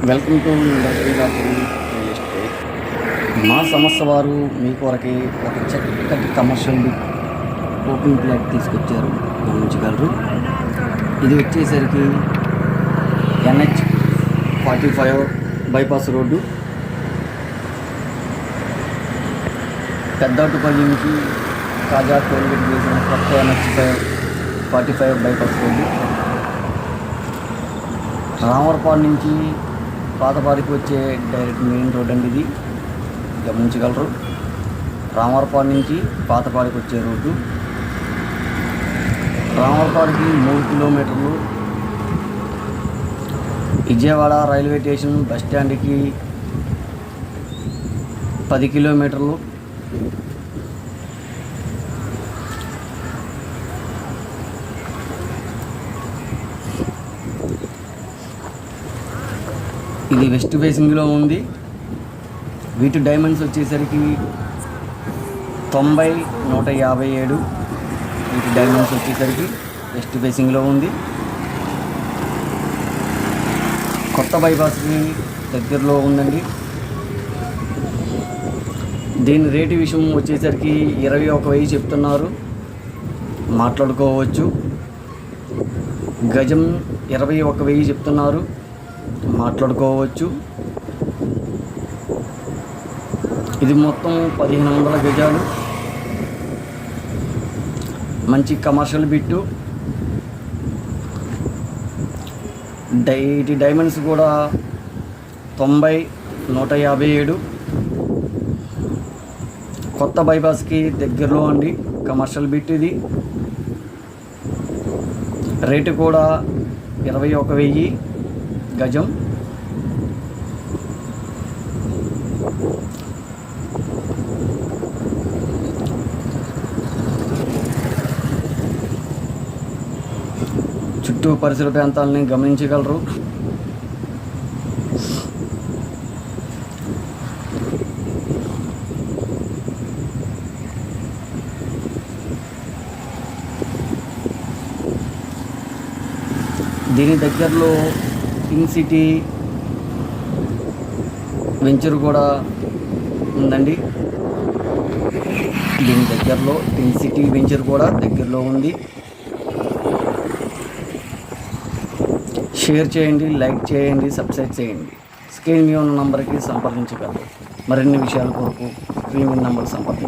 Welcome to ఇండస్ట్రీలాపురి real estate. మా సంస్థ వారు మీ కొరకే ఒక చక్కటి కమర్షియల్ ఓపెన్ ప్లాట్ తీసుకొచ్చారు, గమనించగలరు. ఇది వచ్చేసరికి NH45 బైపాస్ రోడ్డు, పెద్దోటుపల్లి నుంచి తాజా టోల్గేట్ చేసిన కొత్త NH45 బైపాస్ రోడ్డు. రామవరపాడు నుంచి పాతపాడికి వచ్చే డైరెక్ట్ మెయిన్ రోడ్ అండి ఇది, గమనించగలరు. రామవరపాడు నుంచి పాతపాడికి వచ్చే రోడ్డు. రామవరపాడికి 3 కిలోమీటర్లు. విజయవాడ రైల్వే స్టేషన్ బస్ స్టాండ్కి 10 కిలోమీటర్లు. ఇది వెస్ట్ ఫేసింగ్లో ఉంది. వీటి డైమెన్షన్స్ వచ్చేసరికి 90/157. వీటి డైమెన్షన్స్ వచ్చేసరికి వెస్ట్ ఫేసింగ్లో ఉంది. కొత్త బైపాస్కి దగ్గరలో ఉందండి. దీని రేటు విషయం వచ్చేసరికి 21,000 చెప్తున్నారు, మాట్లాడుకోవచ్చు. గజం 21,000 చెప్తున్నారు, మాట్లాడుకోవచ్చు. ఇది మొత్తం 1,500 గజాలు. మంచి కమర్షియల్ బిట్టు. వీటి డైమెన్షన్స్ కూడా 90/157. కొత్త బైపాస్కి దగ్గరలో అండి, కమర్షియల్ బిట్ ఇది. రేటు కూడా 21,000 గజం. చుట్టూ పరిసర ప్రాంతాలని గమనించగలరు. దీని దగ్గరలో పింక్ సిటీ వెంచర్ కూడా ఉందండి. దీని దగ్గరలో పింక్ సిటీ వెంచర్ కూడా దగ్గరలో ఉంది. షేర్ చేయండి, లైక్ చేయండి, సబ్స్క్రైబ్ చేయండి. స్క్రీన్ మీద ఉన్న నంబర్కి సంప్రదించగలరు. మరిన్ని విషయాల కొరకు స్క్రీన్ మీద నంబర్ సంప్రదించండి.